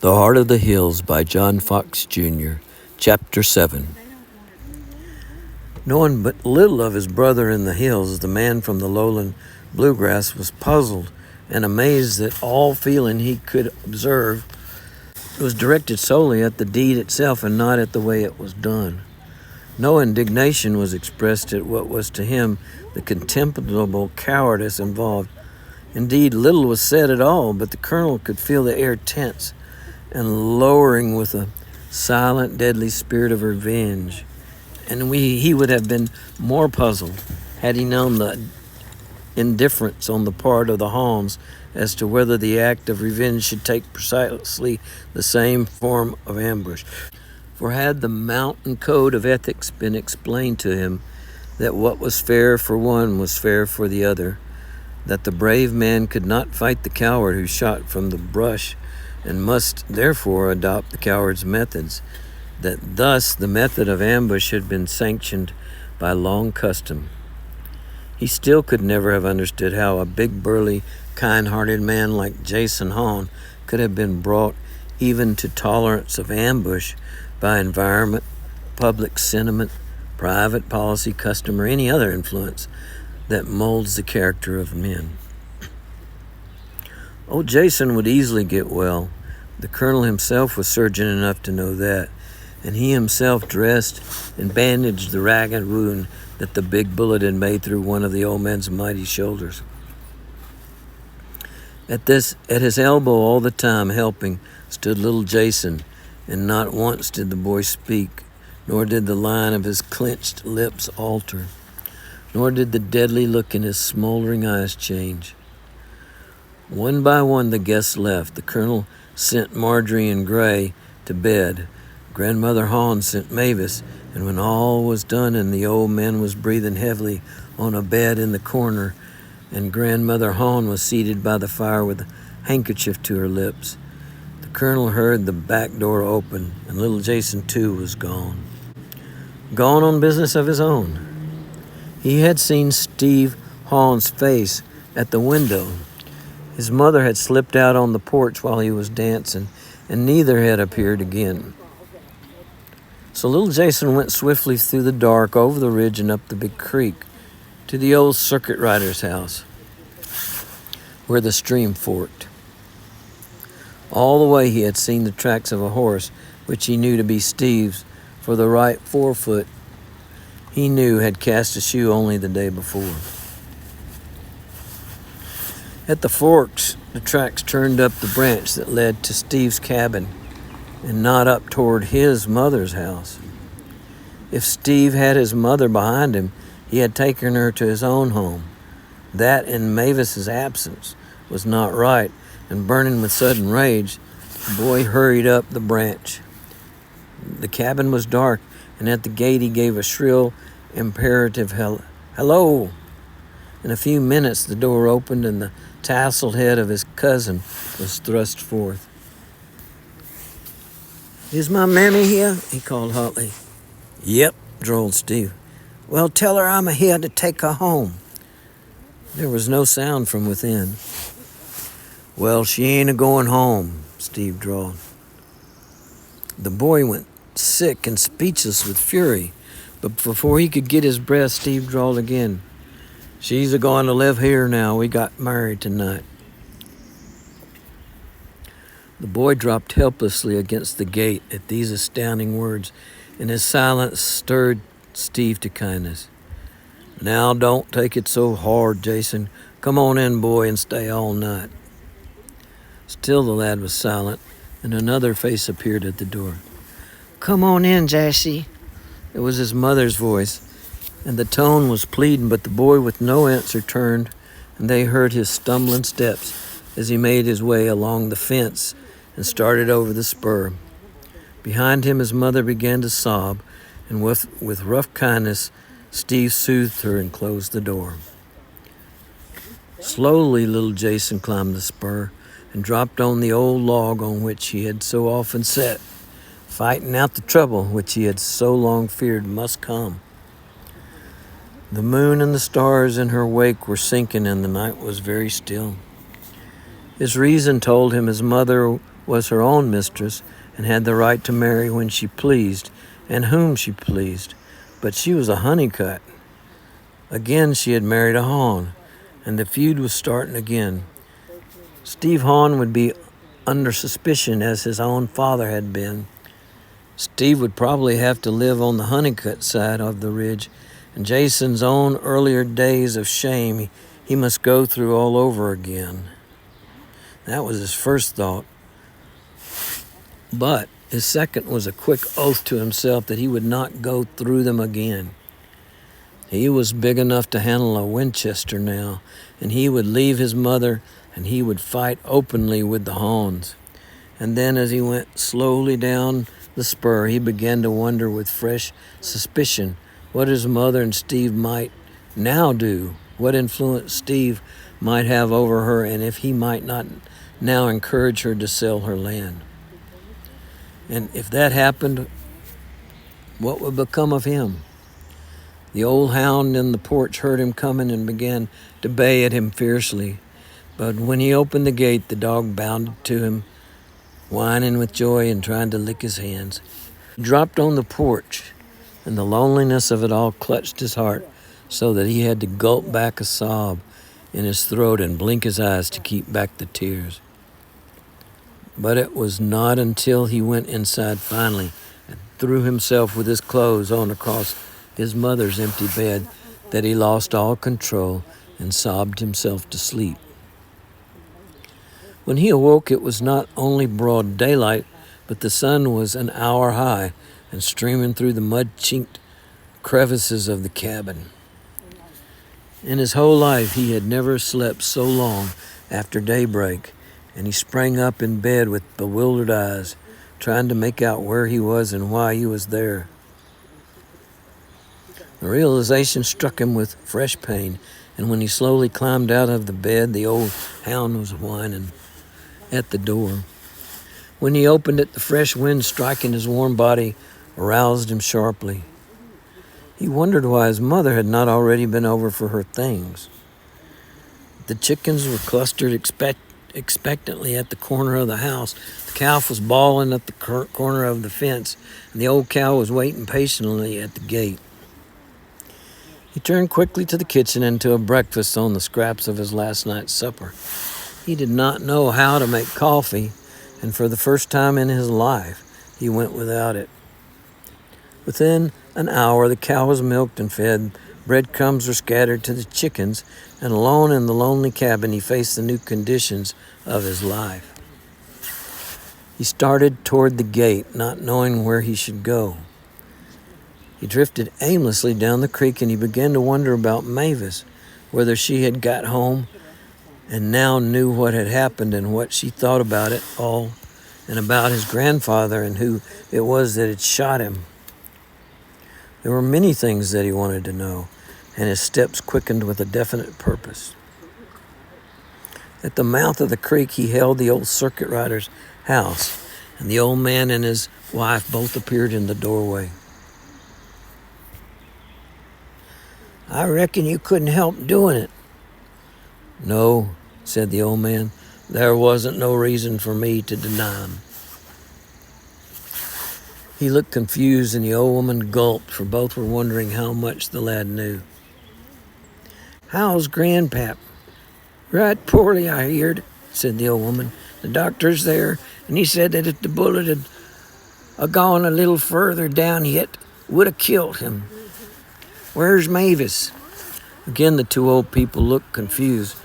The Heart of the Hills by John Fox Jr. Chapter 7. Knowing but little of his brother in the hills, the man from the lowland bluegrass was puzzled and amazed that all feeling he could observe was directed solely at the deed itself and not at the way it was done. No indignation was expressed at what was to him the contemptible cowardice involved. Indeed, little was said at all, but the colonel could feel the air tense and lowering with a silent, deadly spirit of revenge. And he would have been more puzzled had he known the indifference on the part of the Hawns as to whether the act of revenge should take precisely the same form of ambush. For had the mountain code of ethics been explained to him, that what was fair for one was fair for the other, that the brave man could not fight the coward who shot from the brush, and must therefore adopt the coward's methods, that thus the method of ambush had been sanctioned by long custom. He still could never have understood how a big, burly, kind-hearted man like Jason Hawn could have been brought even to tolerance of ambush by environment, public sentiment, private policy, custom, or any other influence that molds the character of men. Old Jason would easily get well. The colonel himself was surgeon enough to know that, and he himself dressed and bandaged the ragged wound that the big bullet had made through one of the old man's mighty shoulders. At his elbow all the time, helping, stood little Jason, and not once did the boy speak, nor did the line of his clenched lips alter, nor did the deadly look in his smoldering eyes change. One by one the guests left. The colonel sent Marjorie and Gray to bed. Grandmother Hawn sent Mavis, and when all was done and the old man was breathing heavily on a bed in the corner, and Grandmother Hawn was seated by the fire with a handkerchief to her lips, the colonel heard the back door open, and little Jason too was gone. Gone on business of his own. He had seen Steve Hawn's face at the window. His mother had slipped out on the porch while he was dancing, and neither had appeared again. So little Jason went swiftly through the dark, over the ridge and up the big creek, to the old circuit rider's house, where the stream forked. All the way he had seen the tracks of a horse, which he knew to be Steve's, for the right forefoot he knew had cast a shoe only the day before. At the forks, the tracks turned up the branch that led to Steve's cabin and not up toward his mother's house. If Steve had his mother behind him, he had taken her to his own home. That, in Mavis's absence, was not right, and burning with sudden rage, the boy hurried up the branch. The cabin was dark, and at the gate he gave a shrill, imperative hello. In a few minutes the door opened and the tousled head of his cousin was thrust forth. "Is my mammy here?" he called hotly. "Yep," drawled Steve. "Well, tell her I'm here to take her home." There was no sound from within. "Well, she ain't a-going home," Steve drawled. The boy went sick and speechless with fury, but before he could get his breath, Steve drawled again. "She's a-going to live here now. We got married tonight." The boy dropped helplessly against the gate at these astounding words, and his silence stirred Steve to kindness. "Now, don't take it so hard, Jason. Come on in, boy, and stay all night." Still the lad was silent, and another face appeared at the door. "Come on in, Jassy." It was his mother's voice, and the tone was pleading, but the boy with no answer turned, and they heard his stumbling steps as he made his way along the fence and started over the spur. Behind him his mother began to sob, and with rough kindness Steve soothed her and closed the door. Slowly little Jason climbed the spur and dropped on the old log on which he had so often sat, fighting out the trouble which he had so long feared must come. The moon and the stars in her wake were sinking, and the night was very still. His reason told him his mother was her own mistress and had the right to marry when she pleased and whom she pleased. But she was a Honeycutt. Again, she had married a Hahn, and the feud was starting again. Steve Hahn would be under suspicion as his own father had been. Steve would probably have to live on the Honeycutt side of the ridge, and Jason's own earlier days of shame he must go through all over again. That was his first thought. But his second was a quick oath to himself that he would not go through them again. He was big enough to handle a Winchester now, and he would leave his mother and he would fight openly with the Hahns. And then as he went slowly down the spur, he began to wonder with fresh suspicion what his mother and Steve might now do, what influence Steve might have over her, and if he might not now encourage her to sell her land. And if that happened, what would become of him? The old hound in the porch heard him coming and began to bay at him fiercely. But when he opened the gate, the dog bounded to him, whining with joy and trying to lick his hands. He dropped on the porch, and the loneliness of it all clutched his heart so that he had to gulp back a sob in his throat and blink his eyes to keep back the tears. But it was not until he went inside finally and threw himself with his clothes on across his mother's empty bed that he lost all control and sobbed himself to sleep. When he awoke, it was not only broad daylight, but the sun was an hour high and streaming through the mud-chinked crevices of the cabin. In his whole life, he had never slept so long after daybreak, and he sprang up in bed with bewildered eyes, trying to make out where he was and why he was there. The realization struck him with fresh pain, and when he slowly climbed out of the bed, the old hound was whining at the door. When he opened it, the fresh wind striking his warm body aroused him sharply. He wondered why his mother had not already been over for her things. The chickens were clustered expectantly at the corner of the house. The calf was bawling at the corner of the fence, and the old cow was waiting patiently at the gate. He turned quickly to the kitchen and to a breakfast on the scraps of his last night's supper. He did not know how to make coffee, and for the first time in his life, he went without it. Within an hour, the cow was milked and fed, breadcrumbs were scattered to the chickens, and alone in the lonely cabin, he faced the new conditions of his life. He started toward the gate, not knowing where he should go. He drifted aimlessly down the creek, and he began to wonder about Mavis, whether she had got home and now knew what had happened and what she thought about it all, and about his grandfather and who it was that had shot him. There were many things that he wanted to know, and his steps quickened with a definite purpose. At the mouth of the creek, he held the old circuit rider's house, and the old man and his wife both appeared in the doorway. "I reckon you couldn't help doing it." "No," said the old man. "There wasn't no reason for me to deny him." He looked confused, and the old woman gulped, for both were wondering how much the lad knew. "How's Grandpap?" "Right poorly, I heard," said the old woman. "The doctor's there, and he said that if the bullet had gone a little further down yet, would have killed him." "Where's Mavis?" Again, the two old people looked confused,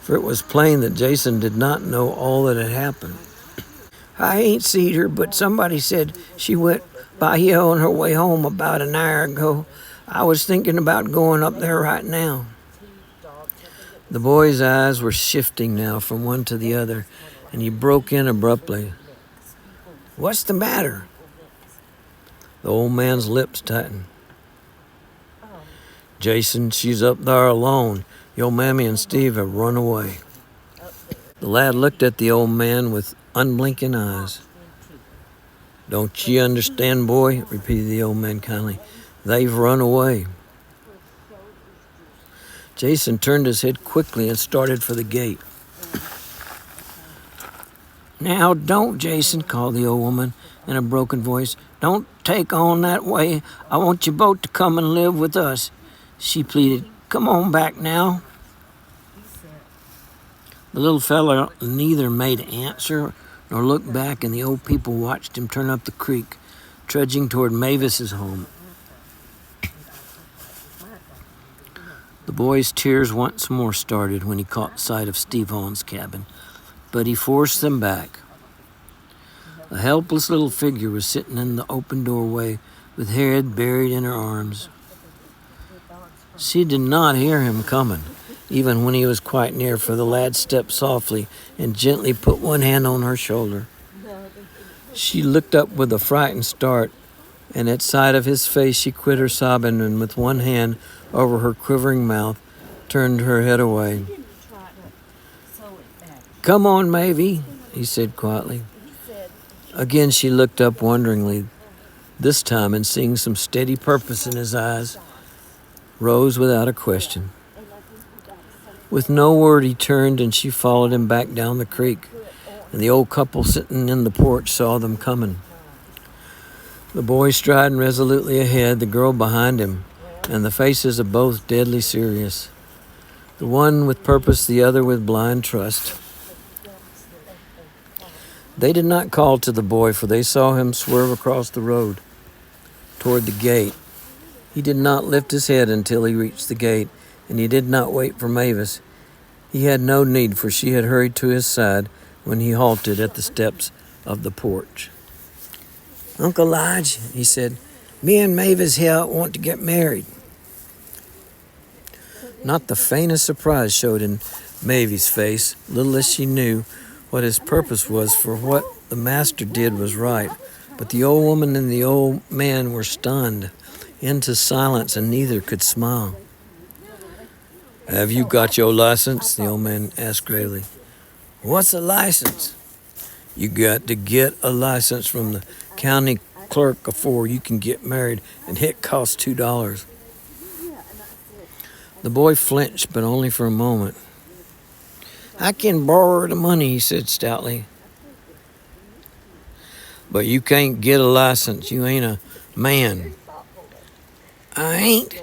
for it was plain that Jason did not know all that had happened. "I ain't seen her, but somebody said she went by here on her way home about an hour ago. I was thinking about going up there right now." The boy's eyes were shifting now from one to the other, and he broke in abruptly. "What's the matter?" The old man's lips tightened. "Jason, she's up there alone. Your mammy and Steve have run away." The lad looked at the old man with unblinking eyes. "Don't you understand, boy?" repeated the old man kindly. "They've run away." Jason turned his head quickly and started for the gate. Now, don't, Jason, called the old woman in a broken voice. Don't take on that way. I want you both to come and live with us. She pleaded. Come on back now. The little fellow neither made answer nor looked back, and the old people watched him turn up the creek, trudging toward Mavis's home. The boy's tears once more started when he caught sight of Steve Hawn's cabin, but he forced them back. A helpless little figure was sitting in the open doorway with head buried in her arms. She did not hear him coming, even when he was quite near, for the lad stepped softly and gently put one hand on her shoulder. She looked up with a frightened start, and at sight of his face she quit her sobbing and with one hand over her quivering mouth turned her head away. Come on, Mavie, he said quietly. Again she looked up wonderingly, this time, and seeing some steady purpose in his eyes, rose without a question. With no word he turned and she followed him back down the creek, and the old couple sitting in the porch saw them coming. The boy striding resolutely ahead, the girl behind him, and the faces of both deadly serious. The one with purpose, the other with blind trust. They did not call to the boy, for they saw him swerve across the road toward the gate. He did not lift his head until he reached the gate, and he did not wait for Mavis. He had no need, for she had hurried to his side when he halted at the steps of the porch. Uncle Lige, he said, me and Mavis here want to get married. Not the faintest surprise showed in Mavie's face, little as she knew what his purpose was, for what the master did was right. But the old woman and the old man were stunned into silence, and neither could smile. Have you got your license? The old man asked gravely. What's a license? You got to get a license from the county clerk before you can get married, and it costs $2. The boy flinched, but only for a moment. I can borrow the money, he said stoutly. But you can't get a license. You ain't a man. I ain't,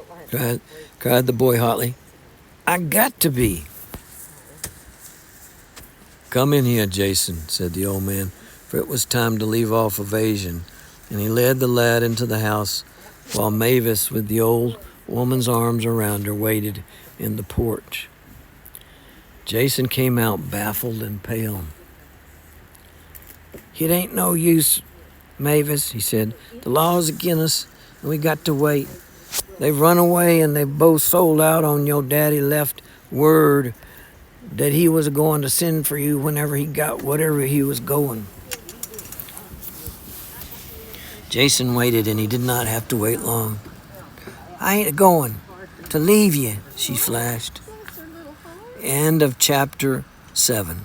cried the boy hotly. I got to be. Come in here, Jason, said the old man, for it was time to leave off evasion, and he led the lad into the house, while Mavis, with the old woman's arms around her, waited in the porch. Jason came out baffled and pale. It ain't no use, Mavis, he said. The law's against us, and we got to wait. They've run away, and they've both sold out on your daddy left word that he was going to send for you whenever he got whatever he was going. Jason waited, and he did not have to wait long. I ain't going to leave you, she flashed. End of chapter 7.